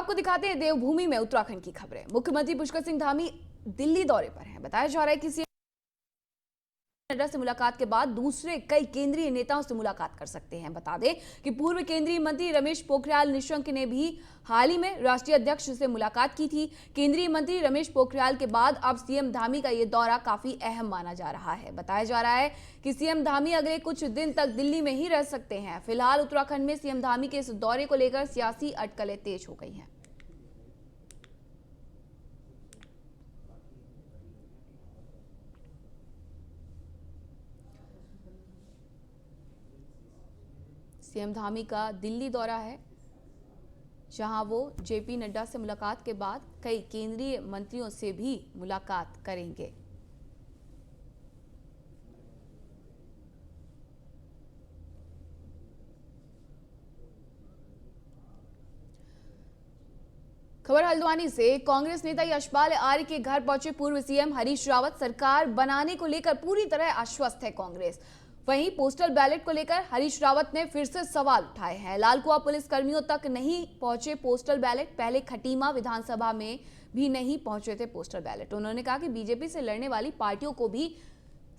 अब आपको दिखाते हैं देवभूमि में उत्तराखंड की खबरें। मुख्यमंत्री पुष्कर सिंह धामी दिल्ली दौरे पर हैं। बताया जा रहा है कि नड्डा से मुलाकात के बाद दूसरे कई केंद्रीय नेताओं से मुलाकात कर सकते हैं। बता दें कि पूर्व केंद्रीय मंत्री रमेश पोखरियाल निशंक ने भी हाल ही में राष्ट्रीय अध्यक्ष से मुलाकात की थी। केंद्रीय मंत्री रमेश पोखरियाल के बाद अब सीएम धामी का ये दौरा काफी अहम माना जा रहा है। बताया जा रहा है कि सीएम धामी अगले कुछ दिन तक दिल्ली में ही रह सकते हैं। फिलहाल उत्तराखंड में सीएम धामी के इस दौरे को लेकर सियासी अटकलें तेज हो गई हैं। सीएम धामी का दिल्ली दौरा है, जहां वो जेपी नड्डा से मुलाकात के बाद कई केंद्रीय मंत्रियों से भी मुलाकात करेंगे। खबर हल्द्वानी से। कांग्रेस नेता यशपाल आर्य के घर पहुंचे पूर्व सीएम हरीश रावत। सरकार बनाने को लेकर पूरी तरह आश्वस्त है कांग्रेस। वहीं पोस्टल बैलेट को लेकर हरीश रावत ने फिर से सवाल उठाए हैं। लालकुआं पुलिस कर्मियों तक नहीं पहुंचे पोस्टल बैलेट। पहले खटीमा विधानसभा में भी नहीं पहुंचे थे पोस्टल बैलेट। उन्होंने कहा कि बीजेपी से लड़ने वाली पार्टियों को भी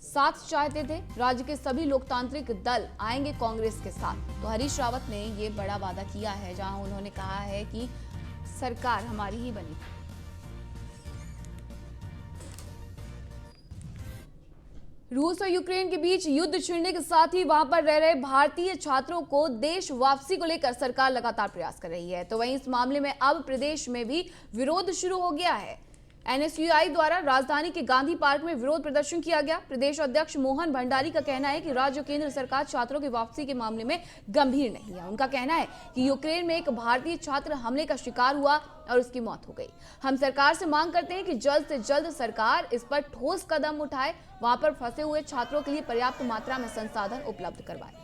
साथ चाहते थे। राज्य के सभी लोकतांत्रिक दल आएंगे कांग्रेस के साथ। तो हरीश रावत ने ये बड़ा वादा किया है, जहां उन्होंने कहा है कि सरकार हमारी ही बनी। रूस और यूक्रेन के बीच युद्ध छिड़ने के साथ ही वहां पर रह रहे भारतीय छात्रों को देश वापसी को लेकर सरकार लगातार प्रयास कर रही है। तो वहीं इस मामले में अब प्रदेश में भी विरोध शुरू हो गया है। एनएसयूआई द्वारा राजधानी के गांधी पार्क में विरोध प्रदर्शन किया गया। प्रदेश अध्यक्ष मोहन भंडारी का कहना है कि राज्य और केंद्र सरकार छात्रों की वापसी के मामले में गंभीर नहीं है। उनका कहना है कि यूक्रेन में एक भारतीय छात्र हमले का शिकार हुआ और उसकी मौत हो गई। हम सरकार से मांग करते हैं कि जल्द से जल्द सरकार इस पर ठोस कदम उठाए, वहां पर फंसे हुए छात्रों के लिए पर्याप्त मात्रा में संसाधन उपलब्ध करवाए।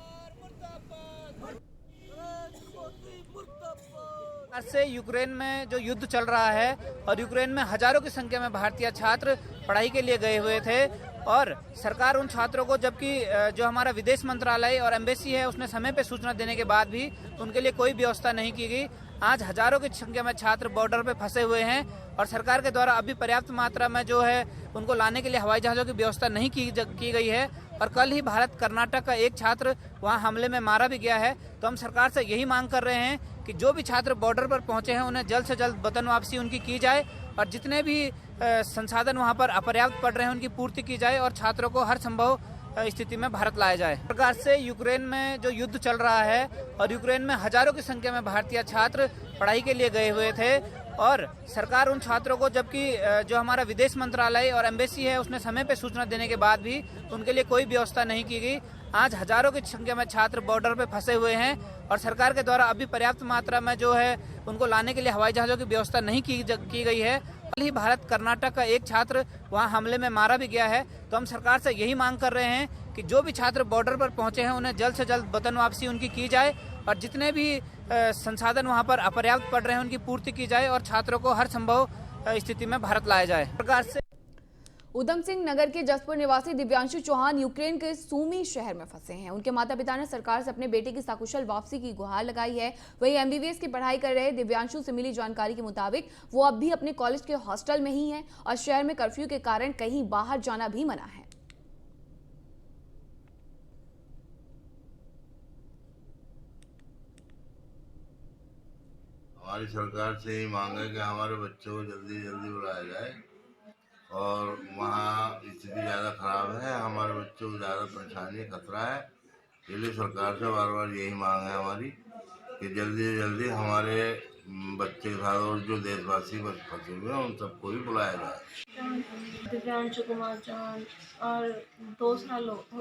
से यूक्रेन में जो युद्ध चल रहा है और यूक्रेन में हजारों की संख्या में भारतीय छात्र पढ़ाई के लिए गए हुए थे और सरकार उन छात्रों को, जबकि जो हमारा विदेश मंत्रालय और एम्बेसी है उसने समय पे सूचना देने के बाद भी उनके लिए कोई व्यवस्था नहीं की गई। आज हजारों की संख्या में छात्र बॉर्डर पे फंसे हुए हैं और सरकार के द्वारा अभी पर्याप्त मात्रा में जो है उनको लाने के लिए हवाई जहाज़ों की व्यवस्था नहीं की गई है। और कल ही भारत कर्नाटक का एक छात्र वहां हमले में मारा भी गया है। तो हम सरकार से यही मांग कर रहे हैं कि जो भी छात्र बॉर्डर पर पहुंचे हैं उन्हें जल्द से जल्द वतन वापसी उनकी की जाए और जितने भी संसाधन वहां पर अपर्याप्त पड़ रहे हैं उनकी पूर्ति की जाए और छात्रों को हर संभव स्थिति में भारत लाया जाए। प्रकार से यूक्रेन में जो युद्ध चल रहा है और यूक्रेन में हजारों की संख्या में भारतीय छात्र पढ़ाई के लिए गए हुए थे और सरकार उन छात्रों को, जबकि जो हमारा विदेश मंत्रालय और एम्बेसी है उसने समय पे सूचना देने के बाद भी उनके लिए कोई व्यवस्था नहीं की गई। आज हजारों की संख्या में छात्र बॉर्डर पे फंसे हुए हैं और सरकार के द्वारा अभी पर्याप्त मात्रा में जो है उनको लाने के लिए हवाई जहाज़ों की व्यवस्था नहीं की गई है। कल ही भारत कर्नाटक का एक छात्र वहां हमले में मारा भी गया है। तो हम सरकार से यही मांग कर रहे हैं कि जो भी छात्र बॉर्डर पर पहुंचे हैं उन्हें जल्द से जल्द वतन वापसी उनकी की जाए और जितने भी संसाधन वहां पर अपर्याप्त पड़ रहे हैं उनकी पूर्ति की जाए और छात्रों को हर संभव स्थिति में भारत लाया जाए। प्रकार से उधम सिंह नगर के जसपुर निवासी दिव्यांशु चौहान यूक्रेन के सूमी शहर में फंसे हैं। उनके माता पिता ने सरकार से अपने बेटे की सकुशल वापसी की गुहार लगाई है। वहीं एमबीबीएस की पढ़ाई कर रहे दिव्यांशु से मिली जानकारी के मुताबिक वो अब भी अपने कॉलेज के हॉस्टल में ही हैं और शहर में कर्फ्यू के कारण कहीं बाहर जाना भी मना है। हमारी सरकार से ही मांग है कि हमारे बच्चों को जल्दी जल्दी बुलाया जाए और वहाँ स्थिति ज़्यादा ख़राब है, हमारे बच्चों को ज़्यादा परेशानी खतरा है। इसलिए सरकार से बार बार यही मांग है हमारी कि जल्दी से जल्दी हमारे बच्चे के साथ और जो देशवासी फंसे हुए हैं उन सबको भी बुलाया जाए। दिव्यांशु कुमार चौहान और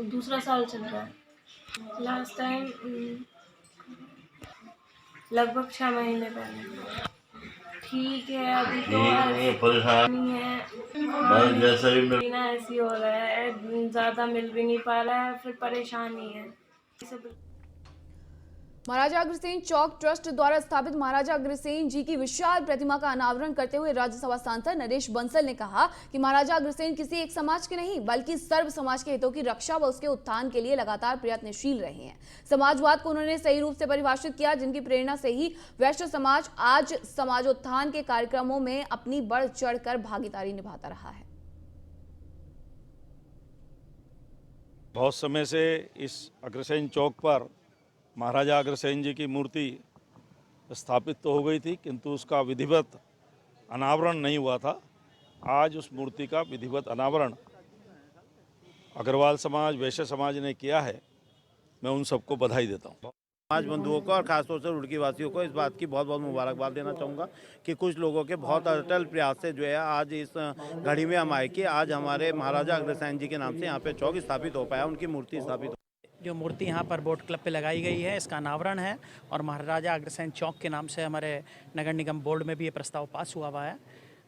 दूसरा साल चल रहा है। लास्ट टाइम लगभग 6 महीने पहले। ठीक है, अभी तो परेशानी है, जैसा भी बिना ऐसी हो रहा है, ज़्यादा मिल भी नहीं पा रहा है, फिर परेशानी है। महाराजा अग्रसेन चौक ट्रस्ट द्वारा स्थापित महाराजा अग्रसेन जी की विशाल प्रतिमा का अनावरण करते हुए राज्यसभा सांसद नरेश बंसल ने कहा कि महाराजा अग्रसेन किसी एक समाज के नहीं बल्कि सर्व समाज के हितों की रक्षा व उसके उत्थान के लिए लगातार प्रयत्नशील रहे हैं। समाजवाद को उन्होंने सही रूप से परिभाषित किया, जिनकी प्रेरणा से ही वैश्य समाज आज समाजोत्थान के कार्यक्रमों में अपनी बढ़ चढ़कर भागीदारी निभाता रहा है। बहुत समय से इस अग्रसेन चौक पर महाराजा अग्रसेन जी की मूर्ति स्थापित तो हो गई थी, किंतु उसका विधिवत अनावरण नहीं हुआ था। आज उस मूर्ति का विधिवत अनावरण अग्रवाल समाज, वैश्य समाज ने किया है। मैं उन सबको बधाई देता हूँ। समाज बंधुओं को और खासतौर से रुड़की वासियों को इस बात की बहुत बहुत मुबारकबाद देना चाहूँगा कि कुछ लोगों के बहुत अटल प्रयास से जो है आज इस घड़ी में हम आए कि आज हमारे महाराजा अग्रसेन जी के नाम से यहाँ पे चौक स्थापित हो पाया, उनकी मूर्ति स्थापित हो। जो मूर्ति यहाँ पर बोट क्लब पे लगाई गई है, इसका अनावरण है और महाराजा अग्रसेन चौक के नाम से हमारे नगर निगम बोर्ड में भी ये प्रस्ताव पास हुआ है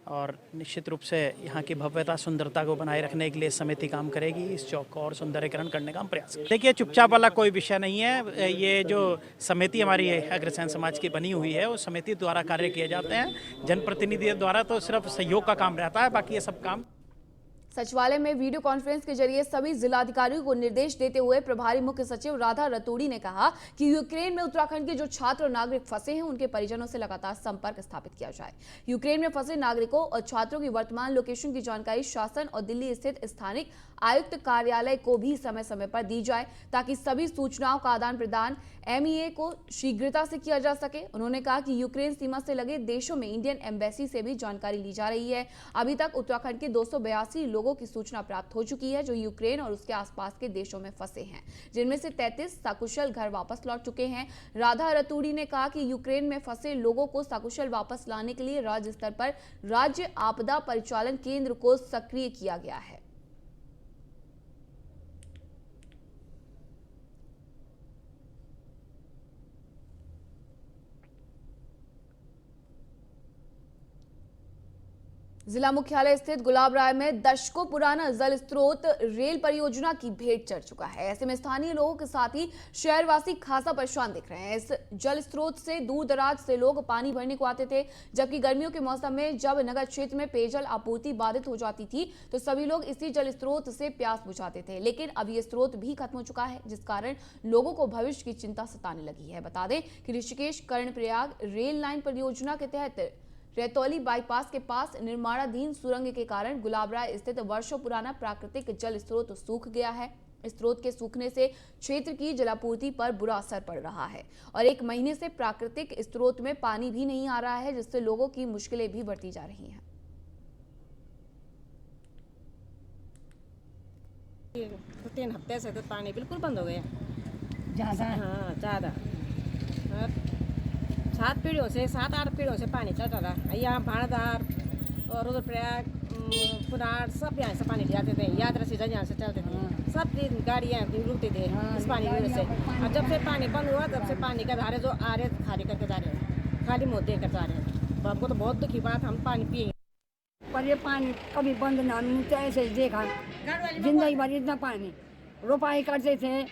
और निश्चित रूप से यहाँ की भव्यता, सुंदरता को बनाए रखने के लिए समिति काम करेगी। इस चौक को और सुंदरीकरण करने का हम प्रयास करेंगे। देखिए, चुपचाप वाला कोई विषय नहीं है। ये जो समिति हमारी अग्रसेन समाज की बनी हुई है, वो समिति द्वारा कार्य किए जाते हैं। जनप्रतिनिधि द्वारा तो सिर्फ सहयोग का काम रहता है, बाकी ये सब काम। सचिवालय में वीडियो कॉन्फ्रेंस के जरिए सभी जिलाधिकारियों को निर्देश देते हुए प्रभारी मुख्य सचिव राधा रतूड़ी ने कहा कि यूक्रेन में उत्तराखंड के जो छात्र और नागरिक फंसे हैं, उनके परिजनों से लगातार संपर्क स्थापित किया जाए। यूक्रेन में फंसे नागरिकों और छात्रों की वर्तमान लोकेशन की जानकारी शासन और दिल्ली स्थित स्थानिक आयुक्त कार्यालय को भी समय समय पर दी जाए, ताकि सभी सूचनाओं का आदान प्रदान MEA को शीघ्रता से किया जा सके। उन्होंने कहा कि यूक्रेन सीमा से लगे देशों में इंडियन एम्बेसी से भी जानकारी ली जा रही है। अभी तक उत्तराखंड के 282 लोगों की सूचना प्राप्त हो चुकी है, जो यूक्रेन और उसके आसपास के देशों में फंसे हैं, जिनमें से 33 सकुशल घर वापस लौट चुके हैं। राधा रतूड़ी ने कहा कि यूक्रेन में फंसे लोगों को सकुशल वापस लाने के लिए राज्य स्तर पर राज्य आपदा परिचालन केंद्र को सक्रिय किया गया है। जिला मुख्यालय स्थित गुलाब राय में दशकों पुराना जल स्रोत रेल परियोजना की भेंट चढ़ चुका है। ऐसे में स्थानीय लोगों के साथ ही शहरवासी खासा परेशान दिख रहे हैं। इस जल स्रोत से दूर दराज से लोग पानी भरने को आते थे, जबकि गर्मियों के मौसम में जब नगर क्षेत्र में पेयजल आपूर्ति बाधित हो जाती थी तो सभी लोग इसी जल स्रोत से प्यास बुझाते थे। लेकिन अब ये स्रोत भी खत्म हो चुका है, जिस कारण लोगों को भविष्य की चिंता सताने लगी है। बता दें कि ऋषिकेश कर्णप्रयाग रेल लाइन परियोजना के तहत रैतौली बाईपास के पास निर्माणाधीन सुरंग के कारण गुलाबराय स्थित वर्षों पुराना प्राकृतिक जल स्रोत सूख गया है। इस स्रोत के सूखने से क्षेत्र की जलापूर्ति पर बुरा असर पड़ रहा है और 1 महीने से प्राकृतिक स्रोत में पानी भी नहीं आ रहा है, जिससे लोगों की मुश्किलें भी बढ़ती जा रही हैं। 3 हफ्ते से तो पानी बिल्कुल बंद हो गया। ज़्यादा 7 पीढ़ियों से 7-8 पीढ़ियों से पानी चल रहा था। यहाँ भाड़दार और रुद्रप्रयाग, पुनार सब यहाँ से पानी ले जाते थे। यात्रा सीजन यहाँ से चलते थे, सब दिन गाड़ियाँ रुकते थे इस पानी की वजह से। और जब से पानी बंद हुआ तब से पानी का धारे जो आ रहे खाली करके जा रहे हैं, खाली मुँह दे कर जा रहे हैं। तो हमको तो बहुत दुखी बात, हम पानी पिए पर ये पानी कभी बंद ना, तो ऐसे देखा जिंदगी भर इतना पानी। रोपाई करते थे,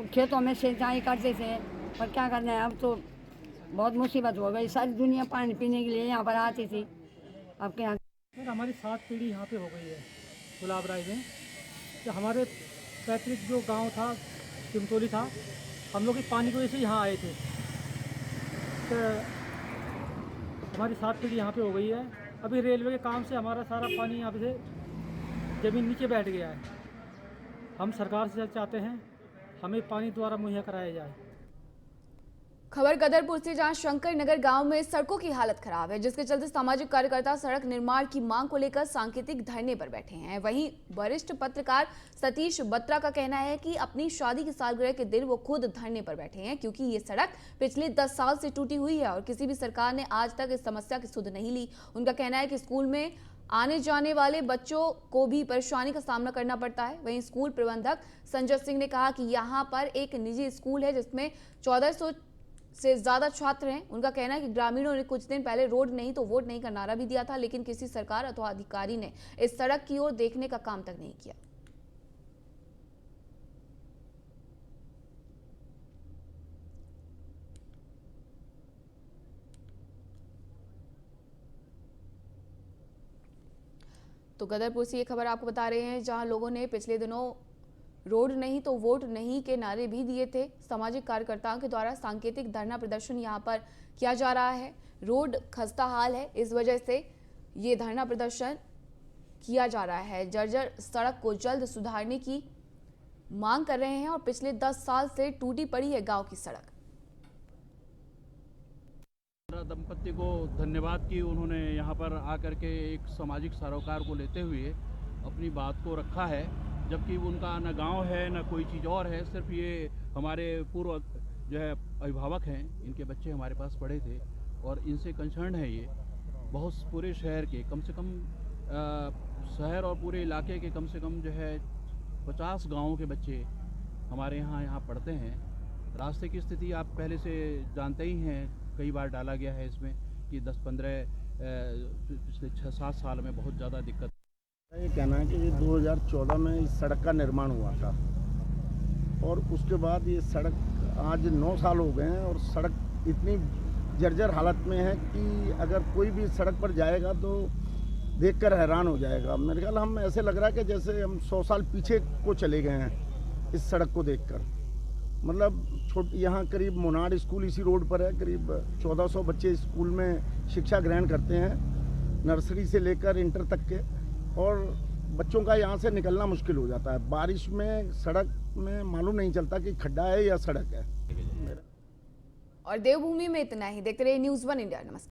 खेतों में सिंचाई करते थे, पर क्या करना है, अब तो बहुत मुसीबत हो गई। सारी दुनिया पानी पीने के लिए यहाँ पर आती थी। अब क्या हमारी 7 पीढ़ी यहाँ पे हो गई है गुलाब राय में। तो हमारे पैतृक जो गांव था चिमतोली था, हम लोग इस पानी की वजह से यहाँ आए थे। तो हमारी 7 पीढ़ी यहाँ पे हो गई है। अभी रेलवे के काम से हमारा सारा पानी यहाँ से ज़मीन नीचे बैठ गया है। हम सरकार से चाहते हैं हमें पानी द्वारा मुहैया कराया जाए। खबर गदरपुर से, जहां शंकर नगर गांव में सड़कों की हालत खराब है, जिसके चलते सामाजिक कार्यकर्ता सड़क निर्माण की मांग को लेकर सांकेतिक धरने पर बैठे हैं। वहीं वरिष्ठ पत्रकार सतीश बत्रा का कहना है कि अपनी शादी की सालगिरह के दिन वो खुद धरने पर बैठे हैं, क्योंकि ये सड़क पिछले 10 साल से टूटी हुई है और किसी भी सरकार ने आज तक इस समस्या की सुध नहीं ली। उनका कहना है कि स्कूल में आने जाने वाले बच्चों को भी परेशानी का सामना करना पड़ता है। वहीं स्कूल प्रबंधक संजय सिंह ने कहा कि यहाँ पर एक निजी स्कूल है जिसमें 1400 से ज्यादा छात्र हैं। उनका कहना है कि ग्रामीणों ने कुछ दिन पहले रोड नहीं तो वोट नहीं का नारा भी दिया था, लेकिन किसी सरकार अथवा अधिकारी ने इस सड़क की ओर देखने का काम तक नहीं किया। तो गदरपुर से ये खबर आपको बता रहे हैं, जहां लोगों ने पिछले दिनों रोड नहीं तो वोट नहीं के नारे भी दिए थे। सामाजिक कार्यकर्ताओं के द्वारा सांकेतिक धरना प्रदर्शन यहां पर किया जा रहा है। रोड खस्ता हाल है, इस वजह से ये धरना प्रदर्शन किया जा रहा है। जर्जर सड़क को जल्द सुधारने की मांग कर रहे हैं और पिछले 10 साल से टूटी पड़ी है गांव की सड़क। दंपति को धन्यवाद कि उन्होंने यहाँ पर आकर के एक सामाजिक सरोकार को लेते हुए अपनी बात को रखा है, जबकि उनका न गांव है न कोई चीज़ और है। सिर्फ ये हमारे पूर्व जो है अभिभावक हैं, इनके बच्चे हमारे पास पढ़े थे और इनसे कंसर्न है ये बहुत पूरे शहर के कम से कम शहर और पूरे इलाके के कम से कम जो है 50 गाँवों के बच्चे हमारे यहाँ पढ़ते हैं। रास्ते की स्थिति आप पहले से जानते ही हैं, कई बार डाला गया है इसमें कि 10-15 पिछले 6-7 साल में बहुत ज़्यादा दिक्कत। ये कहना है कि 2014 में इस सड़क का निर्माण हुआ था और उसके बाद ये सड़क आज 9 साल हो गए हैं और सड़क इतनी जर्जर हालत में है कि अगर कोई भी सड़क पर जाएगा तो देखकर हैरान हो जाएगा। मेरे ख्याल हम ऐसे लग रहा है कि जैसे हम 100 साल पीछे को चले गए हैं इस सड़क को देखकर। मतलब यहाँ करीब मोनाड स्कूल इसी रोड पर है, करीब 1400 बच्चे स्कूल में शिक्षा ग्रहण करते हैं, नर्सरी से लेकर इंटर तक के, और बच्चों का यहाँ से निकलना मुश्किल हो जाता है। बारिश में सड़क में मालूम नहीं चलता कि खड्डा है या सड़क है। और देवभूमि में इतना ही। देखते रहिए न्यूज़ 1 इंडिया। नमस्कार।